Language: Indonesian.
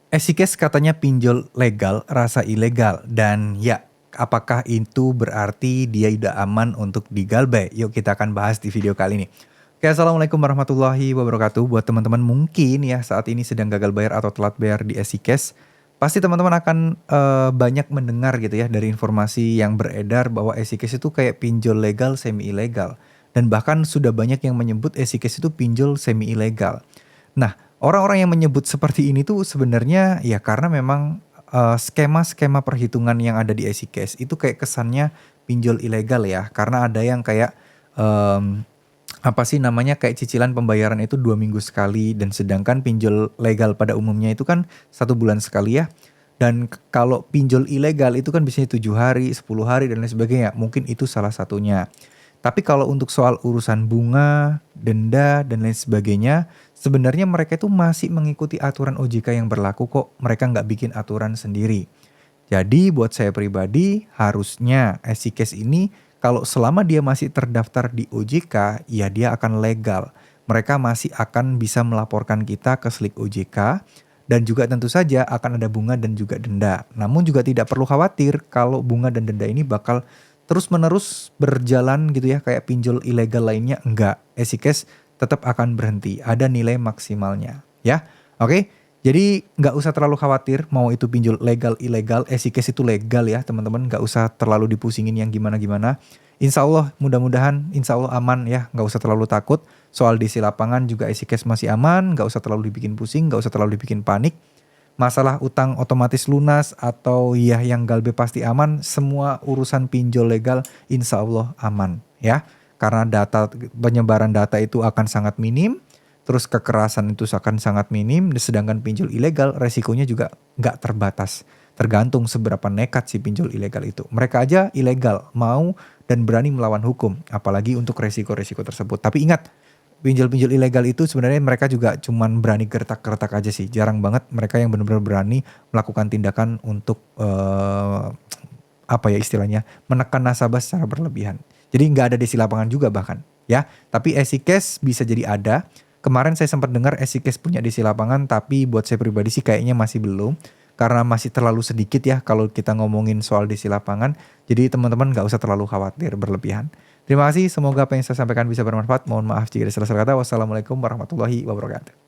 Esikes katanya pinjol legal, rasa ilegal. Dan ya, apakah itu berarti dia udah aman untuk digalbay? Yuk kita akan bahas di video kali ini. Oke, assalamualaikum warahmatullahi wabarakatuh. Buat teman-teman mungkin ya saat ini sedang gagal bayar atau telat bayar di Esikes, pasti teman-teman akan banyak mendengar gitu ya dari informasi yang beredar bahwa Esikes itu kayak pinjol legal semi ilegal. Dan bahkan sudah banyak yang menyebut Esikes itu pinjol semi ilegal. Nah, orang-orang yang menyebut seperti ini tuh sebenarnya ya karena memang skema-skema perhitungan yang ada di Esikes itu kayak kesannya pinjol ilegal ya. Karena ada yang kayak em, apa sih namanya kayak cicilan pembayaran itu 2 minggu sekali dan sedangkan pinjol legal pada umumnya itu kan 1 bulan sekali ya. Dan kalau pinjol ilegal itu kan biasanya 7 hari, 10 hari dan lain sebagainya. Mungkin itu salah satunya. Tapi kalau untuk soal urusan bunga, denda, dan lain sebagainya, sebenarnya mereka itu masih mengikuti aturan OJK yang berlaku kok. Mereka nggak bikin aturan sendiri. Jadi buat saya pribadi, harusnya Esikes ini kalau selama dia masih terdaftar di OJK, ya dia akan legal. Mereka masih akan bisa melaporkan kita ke Slik OJK dan juga tentu saja akan ada bunga dan juga denda. Namun juga tidak perlu khawatir kalau bunga dan denda ini bakal terus-menerus berjalan gitu ya kayak pinjol ilegal lainnya. Enggak, Esikes tetap akan berhenti. Ada nilai maksimalnya ya. Oke. Jadi nggak usah terlalu khawatir mau itu pinjol legal ilegal, Esikes itu legal ya teman-teman, nggak usah terlalu dipusingin yang gimana-gimana. Insya Allah mudah-mudahan, insya Allah aman ya, nggak usah terlalu takut. Soal DC lapangan juga Esikes masih aman, nggak usah terlalu dibikin pusing, nggak usah terlalu dibikin panik. Masalah utang otomatis lunas atau ya yang galbe pasti aman, semua urusan pinjol legal insya Allah aman ya. Karena penyebaran data itu akan sangat minim. Terus kekerasan itu akan sangat minim, sedangkan pinjol ilegal resikonya juga nggak terbatas. Tergantung seberapa nekat si pinjol ilegal itu. Mereka aja ilegal, mau dan berani melawan hukum, apalagi untuk resiko-resiko tersebut. Tapi ingat, pinjol-pinjol ilegal itu sebenarnya mereka juga cuman berani gertak-gertak aja sih. Jarang banget mereka yang benar-benar berani melakukan tindakan untuk apa ya istilahnya, menekan nasabah secara berlebihan. Jadi nggak ada di lapangan juga bahkan ya. Tapi Esikes bisa jadi ada. Kemarin saya sempat dengar Esikes punya DC lapangan, tapi buat saya pribadi sih kayaknya masih belum. Karena masih terlalu sedikit ya kalau kita ngomongin soal DC lapangan. Jadi teman-teman gak usah terlalu khawatir berlebihan. Terima kasih, semoga apa yang saya sampaikan bisa bermanfaat. Mohon maaf jika ada salah-salah kata. Wassalamualaikum warahmatullahi wabarakatuh.